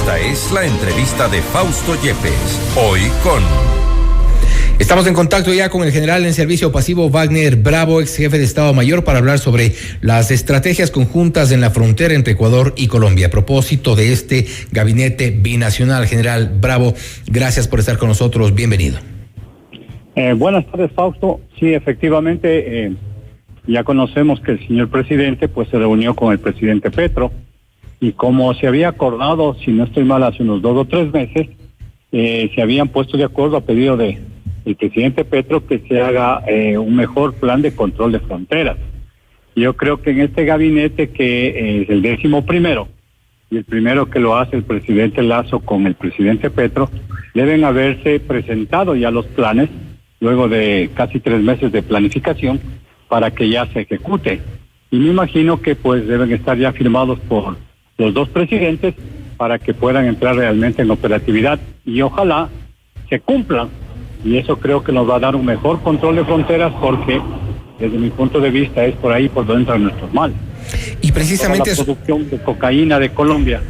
Esta es la entrevista de Fausto Yepes, hoy con... Estamos en contacto ya con el general en servicio pasivo Wagner Bravo, ex jefe de Estado Mayor, para hablar sobre las estrategias conjuntas en la frontera entre Ecuador y Colombia. A propósito de este gabinete binacional, general Bravo, gracias por estar con nosotros. Bienvenido. Buenas tardes, Fausto. Sí, efectivamente, ya conocemos que el señor presidente pues se reunió con el presidente Petro y como se había acordado, si no estoy mal, hace unos 2 o 3 meses, se habían puesto de acuerdo a pedido de el presidente Petro que se haga un mejor plan de control de fronteras. Yo creo que en este gabinete, que es el 11º y el primero que lo hace el presidente Lasso con el presidente Petro, deben haberse presentado ya los planes luego de casi 3 meses de planificación para que ya se ejecute. Y me imagino que pues deben estar ya firmados por los 2 presidentes para que puedan entrar realmente en operatividad y ojalá se cumplan. Y eso creo que nos va a dar un mejor control de fronteras porque, desde mi punto de vista, es por ahí por donde entran nuestros males. Y precisamente... Toda la producción de cocaína de Colombia,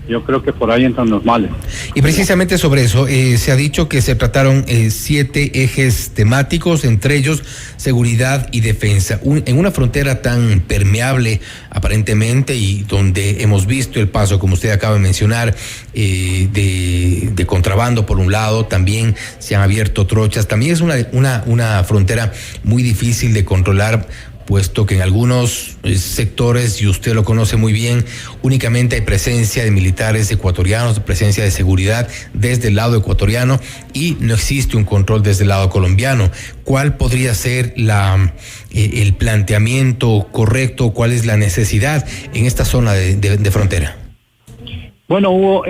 yo creo que por ahí entran los males. Y precisamente sobre eso, se ha dicho que se trataron 7 ejes temáticos, entre ellos seguridad y defensa. En una frontera tan permeable, aparentemente, y donde hemos visto el paso, como usted acaba de mencionar, de contrabando por un lado, también se han abierto trochas, también es una frontera muy difícil de controlar, puesto que en algunos sectores, y usted lo conoce muy bien, únicamente hay presencia de militares ecuatorianos, presencia de seguridad desde el lado ecuatoriano y no existe un control desde el lado colombiano. ¿Cuál podría ser el planteamiento correcto? ¿Cuál es la necesidad en esta zona de frontera? Bueno, Hugo,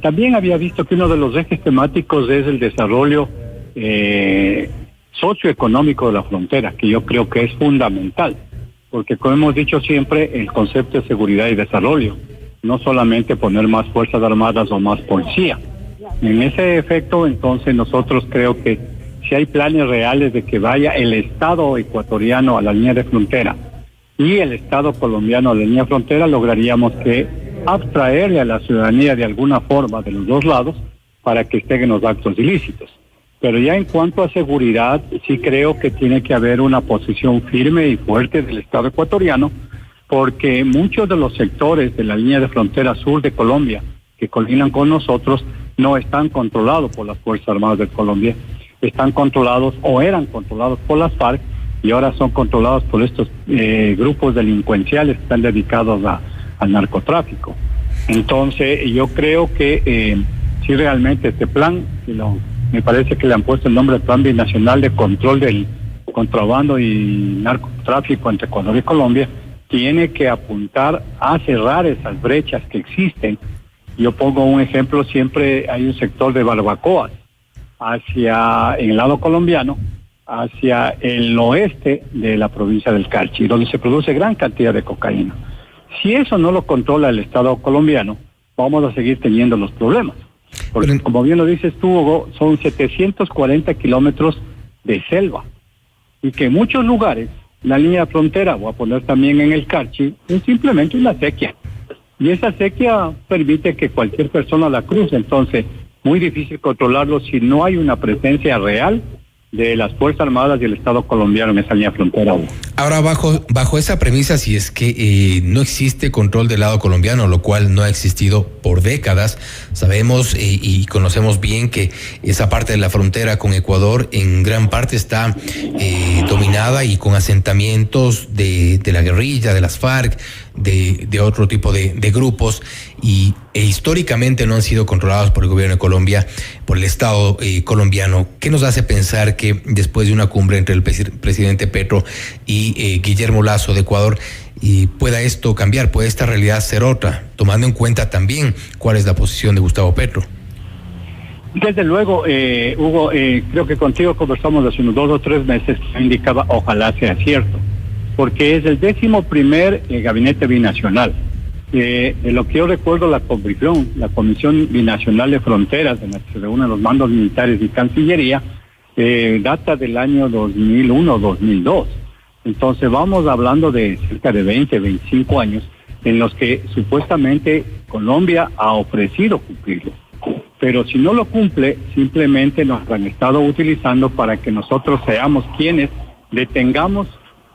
también había visto que uno de los ejes temáticos es el desarrollo socioeconómico de la frontera, que yo creo que es fundamental, porque como hemos dicho siempre, el concepto de seguridad y desarrollo, no solamente poner más fuerzas armadas o más policía. En ese efecto, entonces, nosotros creo que si hay planes reales de que vaya el Estado ecuatoriano a la línea de frontera y el Estado colombiano a la línea de frontera, lograríamos que abstraerle a la ciudadanía de alguna forma de los 2 lados para que estén en los actos ilícitos. Pero ya en cuanto a seguridad, sí creo que tiene que haber una posición firme y fuerte del Estado ecuatoriano, porque muchos de los sectores de la línea de frontera sur de Colombia, que colindan con nosotros, no están controlados por las Fuerzas Armadas de Colombia, están controlados o eran controlados por las FARC y ahora son controlados por estos grupos delincuenciales que están dedicados al narcotráfico. Entonces, yo creo que si realmente este plan, me parece que le han puesto el nombre de Plan Binacional de Control del Contrabando y Narcotráfico entre Ecuador y Colombia, tiene que apuntar a cerrar esas brechas que existen. Yo pongo un ejemplo, siempre hay un sector de barbacoas en el lado colombiano, hacia el oeste de la provincia del Carchi, donde se produce gran cantidad de cocaína. Si eso no lo controla el Estado colombiano, vamos a seguir teniendo los problemas. Porque como bien lo dices tú, Hugo, son 740 kilómetros de selva y que en muchos lugares la línea de frontera, voy a poner también en el Carchi, es simplemente una sequía y esa sequía permite que cualquier persona la cruce. Entonces, muy difícil controlarlo si no hay una presencia real de las Fuerzas Armadas y el Estado colombiano en esa línea frontera. Ahora, bajo esa premisa, si es que no existe control del lado colombiano, lo cual no ha existido por décadas, sabemos y conocemos bien que esa parte de la frontera con Ecuador en gran parte está dominada y con asentamientos de la guerrilla, de las FARC, de otro tipo de grupos e históricamente no han sido controlados por el gobierno de Colombia, por el Estado colombiano. ¿Qué nos hace pensar que después de una cumbre entre el presidente Petro y Guillermo Lasso de Ecuador pueda esto cambiar, puede esta realidad ser otra, tomando en cuenta también cuál es la posición de Gustavo Petro? Desde luego, Hugo, creo que contigo conversamos hace unos 2 o 3 meses, indicaba ojalá sea cierto, porque es el 11º gabinete binacional. De lo que yo recuerdo, la Comisión Binacional de Fronteras, en la que se reúnen los mandos militares y Cancillería, data del año 2001-2002. Entonces vamos hablando de cerca de 20, 25 años en los que supuestamente Colombia ha ofrecido cumplirlo. Pero si no lo cumple, simplemente nos han estado utilizando para que nosotros seamos quienes detengamos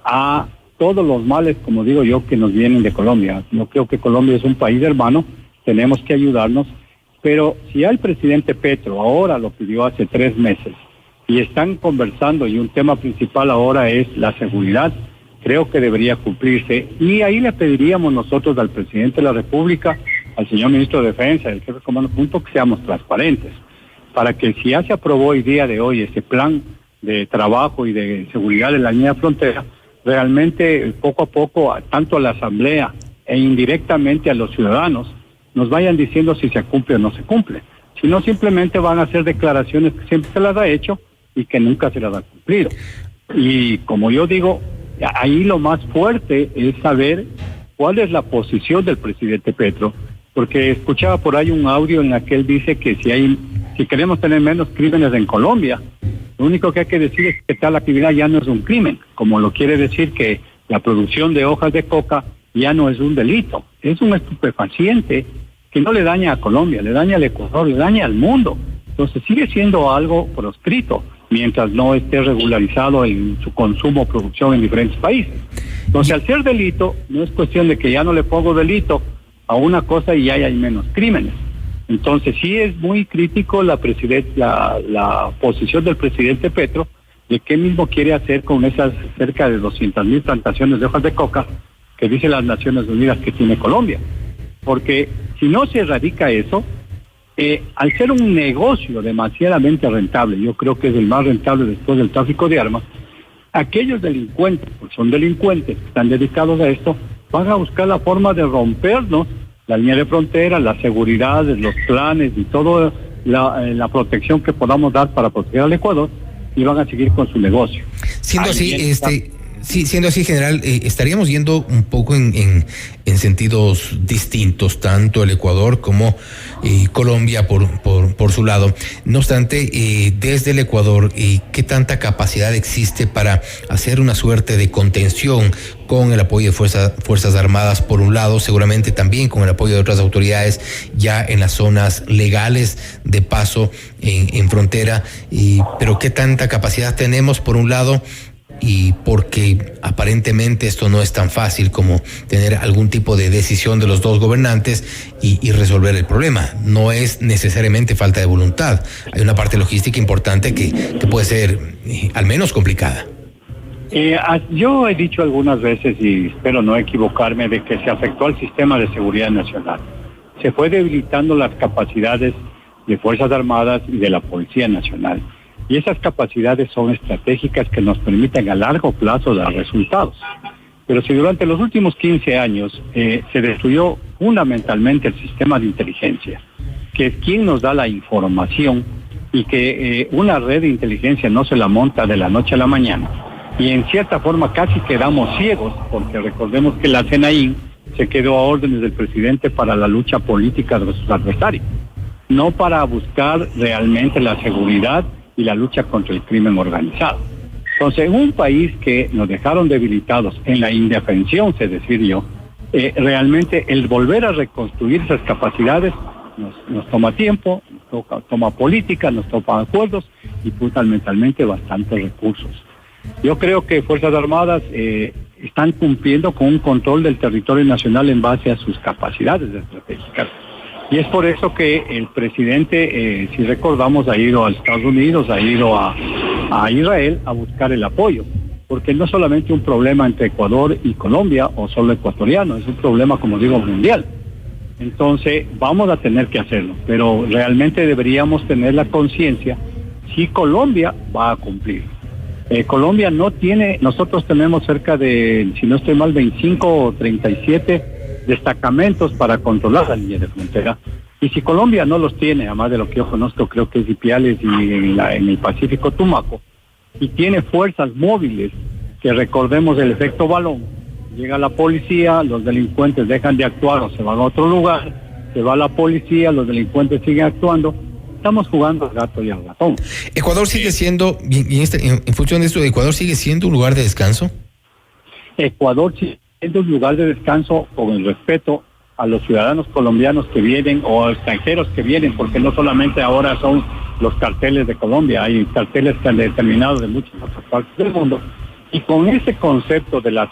a todos los males, como digo yo, que nos vienen de Colombia. Yo creo que Colombia es un país hermano, tenemos que ayudarnos, pero si ya el presidente Petro ahora lo pidió hace 3 meses y están conversando y un tema principal ahora es la seguridad, creo que debería cumplirse, y ahí le pediríamos nosotros al presidente de la República, al señor ministro de Defensa, al jefe de comando junto, que seamos transparentes, para que si ya se aprobó el día de hoy ese plan de trabajo y de seguridad de la línea de frontera, realmente poco a poco, tanto a la Asamblea e indirectamente a los ciudadanos, nos vayan diciendo si se cumple o no se cumple. Si no, simplemente van a hacer declaraciones que siempre se las ha hecho y que nunca se las ha cumplido. Y como yo digo, ahí lo más fuerte es saber cuál es la posición del presidente Petro, porque escuchaba por ahí un audio en el que él dice que si queremos tener menos crímenes en Colombia, lo único que hay que decir es que tal actividad ya no es un crimen, como lo quiere decir que la producción de hojas de coca ya no es un delito, es un estupefaciente que no le daña a Colombia, le daña al Ecuador, le daña al mundo. Entonces sigue siendo algo proscrito mientras no esté regularizado en su consumo o producción en diferentes países. Entonces, al ser delito, no es cuestión de que ya no le pongo delito a una cosa y ya hay menos crímenes. Entonces, sí es muy crítico la posición del presidente Petro de qué mismo quiere hacer con esas cerca de 200,000 plantaciones de hojas de coca que dice las Naciones Unidas que tiene Colombia. Porque si no se erradica eso, al ser un negocio demasiadamente rentable, yo creo que es el más rentable después del tráfico de armas, aquellos delincuentes, porque son delincuentes que están dedicados a esto, van a buscar la forma de rompernos la línea de frontera, la seguridad, los planes y toda la protección que podamos dar para proteger al Ecuador, y van a seguir con su negocio. Siendo así, general, estaríamos yendo un poco en sentidos distintos, tanto el Ecuador como Colombia por su lado. No obstante, desde el Ecuador, ¿qué tanta capacidad existe para hacer una suerte de contención con el apoyo de Fuerzas Armadas por un lado, seguramente también con el apoyo de otras autoridades ya en las zonas legales de paso en frontera? Pero ¿qué tanta capacidad tenemos por un lado? Y porque aparentemente esto no es tan fácil como tener algún tipo de decisión de los dos gobernantes y resolver el problema. No es necesariamente falta de voluntad. Hay una parte logística importante que puede ser al menos complicada. Yo he dicho algunas veces, y espero no equivocarme, de que se afectó al sistema de seguridad nacional. Se fue debilitando las capacidades de Fuerzas Armadas y de la Policía Nacional. Y esas capacidades son estratégicas que nos permiten a largo plazo dar resultados. Pero si durante los últimos 15 años se destruyó fundamentalmente el sistema de inteligencia, que es quien nos da la información, y que una red de inteligencia no se la monta de la noche a la mañana, y en cierta forma casi quedamos ciegos, porque recordemos que la CNI se quedó a órdenes del presidente para la lucha política de sus adversarios, no para buscar realmente la seguridad y la lucha contra el crimen organizado. Entonces, en un país que nos dejaron debilitados en la indefensión, es decir yo, realmente el volver a reconstruir esas capacidades nos toma tiempo, nos toma política, nos toma acuerdos y fundamentalmente bastantes recursos. Yo creo que Fuerzas Armadas están cumpliendo con un control del territorio nacional en base a sus capacidades estratégicas. Y es por eso que el presidente, si recordamos, ha ido a Estados Unidos, ha ido a Israel a buscar el apoyo, porque no es solamente un problema entre Ecuador y Colombia o solo ecuatoriano, es un problema, como digo, mundial. Entonces vamos a tener que hacerlo, pero realmente deberíamos tener la conciencia si Colombia va a cumplir. Colombia no tiene, nosotros tenemos cerca de, si no estoy mal, 25 o 37 destacamentos para controlar la línea de frontera, y si Colombia no los tiene, además de lo que yo conozco, creo que es Ipiales y en el Pacífico Tumaco, y tiene fuerzas móviles, que recordemos el efecto balón, llega la policía, los delincuentes dejan de actuar o se van a otro lugar, se va la policía, los delincuentes siguen actuando. Estamos jugando al gato y al ratón. ¿Ecuador sigue siendo, y en función de esto, Ecuador sigue siendo un lugar de descanso? Ecuador sí siendo un lugar de descanso con el respeto a los ciudadanos colombianos que vienen o extranjeros que vienen, porque no solamente ahora son los carteles de Colombia, hay carteles que han determinado de muchas otras partes del mundo. Y con ese concepto de la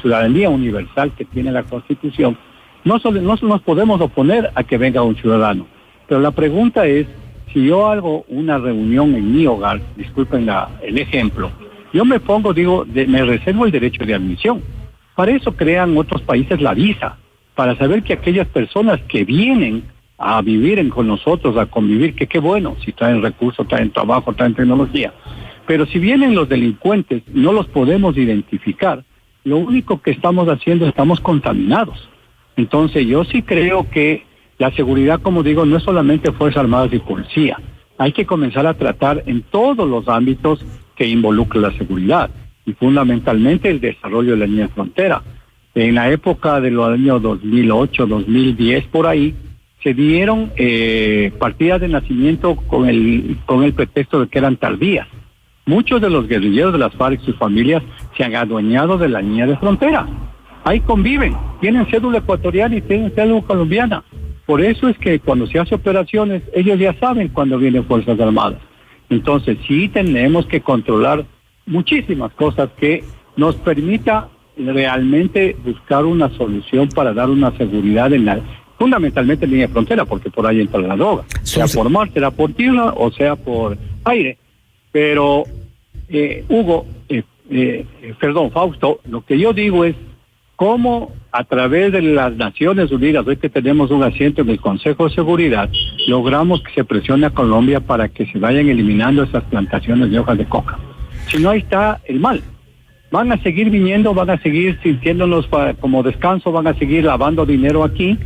ciudadanía universal que tiene la Constitución, no nos podemos oponer a que venga un ciudadano. Pero la pregunta es, si yo hago una reunión en mi hogar, disculpen el ejemplo, yo me pongo, me reservo el derecho de admisión. Para eso crean otros países la visa, para saber que aquellas personas que vienen a vivir con nosotros, a convivir, que qué bueno, si traen recursos, traen trabajo, traen tecnología. Pero si vienen los delincuentes, no los podemos identificar, lo único que estamos haciendo, estamos contaminados. Entonces yo sí creo que la seguridad, como digo, no es solamente Fuerzas Armadas y Policía. Hay que comenzar a tratar en todos los ámbitos que involucran la seguridad y fundamentalmente el desarrollo de la línea de frontera. En la época de los años 2008, 2010, por ahí, se dieron partidas de nacimiento con el pretexto de que eran tardías. Muchos de los guerrilleros de las FARC y sus familias se han adueñado de la línea de frontera. Ahí conviven, tienen cédula ecuatoriana y tienen cédula colombiana. Por eso es que cuando se hace operaciones, ellos ya saben cuando vienen Fuerzas Armadas. Entonces sí tenemos que controlar muchísimas cosas que nos permita realmente buscar una solución para dar una seguridad fundamentalmente en línea de frontera, porque por ahí entra la droga, sea por mar, sea por tierra o sea por aire. Pero Fausto, lo que yo digo es cómo a través de las Naciones Unidas, hoy que tenemos un asiento en el Consejo de Seguridad, logramos que se presione a Colombia para que se vayan eliminando esas plantaciones de hojas de coca. Si no, ahí está el mal. Van a seguir viniendo, van a seguir sintiéndonos como descanso, van a seguir lavando dinero aquí.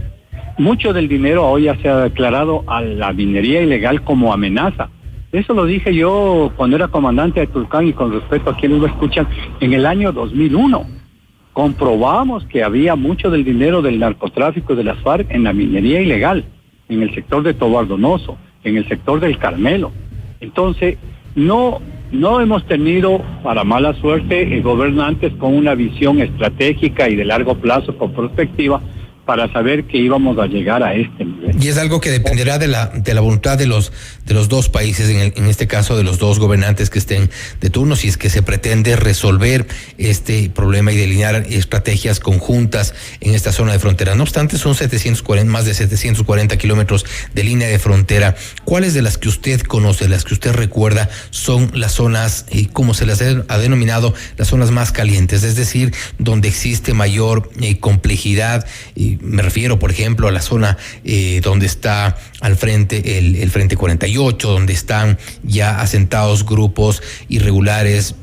Mucho del dinero hoy ya se ha declarado a la minería ilegal como amenaza. Eso lo dije yo cuando era comandante de Tulcán y con respeto a quienes lo escuchan, en el año 2001. Comprobamos que había mucho del dinero del narcotráfico de las FARC en la minería ilegal, en el sector de Tobar Donoso, en el sector del Carmelo. Entonces, no hemos tenido, para mala suerte, gobernantes con una visión estratégica y de largo plazo, con perspectiva, para saber que íbamos a llegar a este nivel. Y es algo que dependerá de la voluntad de los dos países, en este caso de los dos gobernantes que estén de turno, si es que se pretende resolver este problema y delinear estrategias conjuntas en esta zona de frontera. No obstante, son más de 740 kilómetros de línea de frontera. ¿Cuáles de las que usted conoce, las que usted recuerda, son las zonas, como se las ha denominado, las zonas más calientes? Es decir, donde existe mayor complejidad. Me refiero, por ejemplo, a la zona donde está al frente el Frente 48, donde están ya asentados grupos irregulares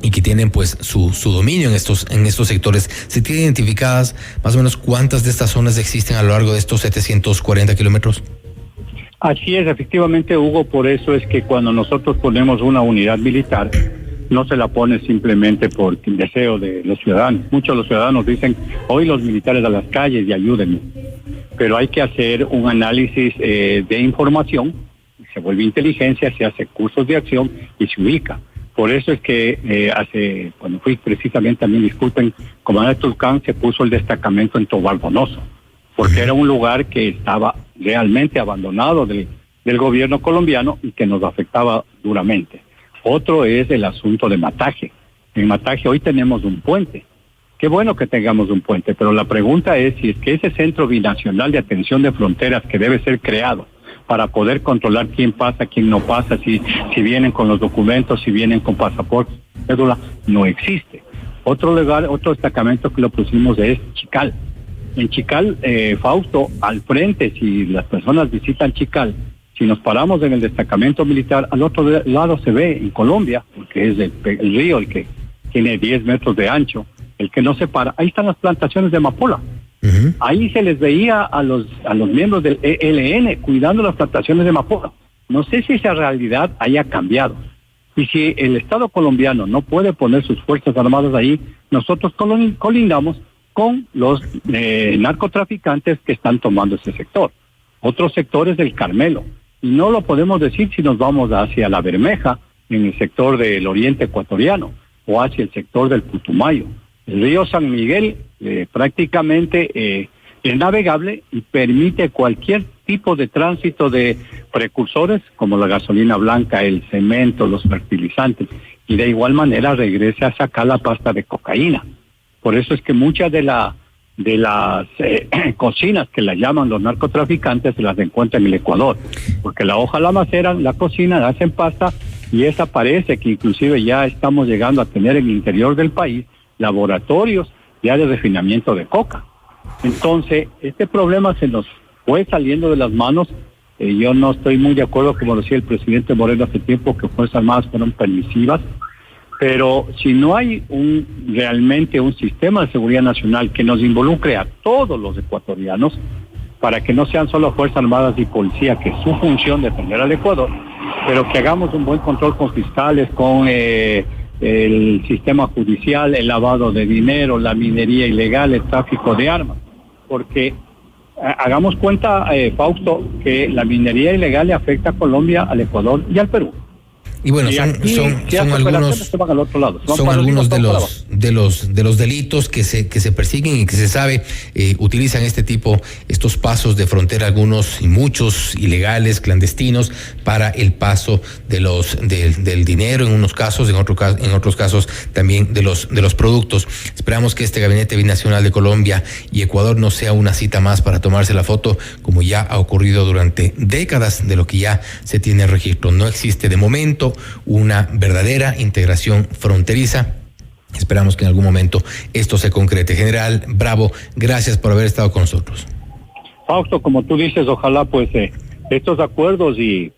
y que tienen pues su dominio en estos sectores. ¿Se tienen identificadas más o menos cuántas de estas zonas existen a lo largo de estos 740 kilómetros? Así es, efectivamente, Hugo, por eso es que cuando nosotros ponemos una unidad militar, no se la pone simplemente por el deseo de los ciudadanos. Muchos de los ciudadanos dicen, hoy los militares a las calles y ayúdenme. Pero hay que hacer un análisis de información, se vuelve inteligencia, se hace cursos de acción y se ubica. Por eso es que cuando fui precisamente también, disculpen, comandante Tulcán, se puso el destacamento en Tobar Donoso, porque era un lugar que estaba realmente abandonado del gobierno colombiano y que nos afectaba duramente. Otro es el asunto de Mataje. En Mataje hoy tenemos un puente. Qué bueno que tengamos un puente, pero la pregunta es si es que ese centro binacional de atención de fronteras que debe ser creado para poder controlar quién pasa, quién no pasa, si vienen con los documentos, si vienen con pasaportes, cédula, no existe. Otro destacamento que lo pusimos es Chical. En Chical, Fausto, al frente, si las personas visitan Chical, si nos paramos en el destacamento militar, al otro lado se ve en Colombia, porque es el río el que tiene 10 metros de ancho, el que no se para, ahí están las plantaciones de amapola. Uh-huh. Ahí se les veía a los miembros del ELN cuidando las plantaciones de amapola. No sé si esa realidad haya cambiado. Y si el Estado colombiano no puede poner sus fuerzas armadas ahí, nosotros colindamos con los narcotraficantes que están tomando ese sector. Otro sector es el Carmelo. Y no lo podemos decir si nos vamos hacia la Bermeja, en el sector del oriente ecuatoriano, o hacia el sector del Putumayo. El río San Miguel prácticamente es navegable y permite cualquier tipo de tránsito de precursores como la gasolina blanca, el cemento, los fertilizantes, y de igual manera regresa a sacar la pasta de cocaína. Por eso es que muchas de las cocinas que las llaman los narcotraficantes se las encuentran en el Ecuador, porque la hoja la maceran, la cocinan, hacen pasta, y esa parece que inclusive ya estamos llegando a tener en el interior del país laboratorios ya de refinamiento de coca. Entonces, este problema se nos fue saliendo de las manos. Yo no estoy muy de acuerdo, como decía el presidente Moreno hace tiempo, que Fuerzas Armadas fueron permisivas, pero si no hay realmente un sistema de seguridad nacional que nos involucre a todos los ecuatorianos, para que no sean solo Fuerzas Armadas y Policía, que es su función defender al Ecuador, pero que hagamos un buen control con fiscales, con el sistema judicial, el lavado de dinero, la minería ilegal, el tráfico de armas, porque hagamos cuenta, Fausto, que la minería ilegal le afecta a Colombia, al Ecuador y al Perú. Y bueno, son algunos de los delitos que se persiguen y que se sabe utilizan estos pasos de frontera, algunos y muchos ilegales, clandestinos, para el paso del dinero en unos casos, en otros casos también de los productos. Esperamos que este gabinete binacional de Colombia y Ecuador no sea una cita más para tomarse la foto, como ya ha ocurrido durante décadas de lo que ya se tiene registro. No existe de momento una verdadera integración fronteriza. Esperamos que en algún momento esto se concrete. General Bravo, gracias por haber estado con nosotros. Fausto, como tú dices, ojalá pues estos acuerdos y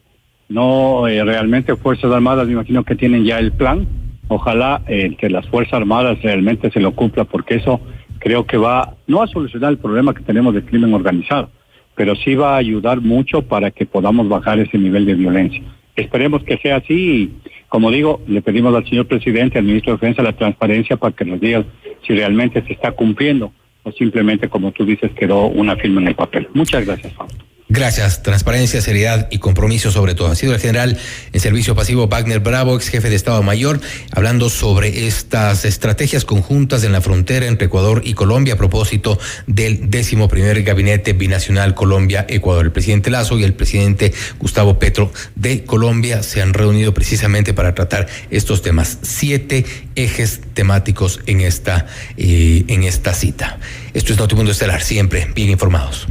no realmente Fuerzas Armadas, me imagino que tienen ya el plan. Ojalá que las Fuerzas Armadas realmente se lo cumpla, porque eso creo que va no a solucionar el problema que tenemos de crimen organizado, pero sí va a ayudar mucho para que podamos bajar ese nivel de violencia. Esperemos que sea así y, como digo, le pedimos al señor presidente, al ministro de Defensa, la transparencia para que nos diga si realmente se está cumpliendo o simplemente, como tú dices, quedó una firma en el papel. Muchas gracias, Fausto. Gracias. Transparencia, seriedad y compromiso sobre todo. Ha sido el general en servicio pasivo Wagner Bravo, ex jefe de Estado Mayor, hablando sobre estas estrategias conjuntas en la frontera entre Ecuador y Colombia a propósito del 11º Gabinete Binacional Colombia-Ecuador. El presidente Lasso y el presidente Gustavo Petro de Colombia se han reunido precisamente para tratar estos temas. 7 ejes temáticos en esta cita. Esto es Notimundo Estelar, siempre bien informados.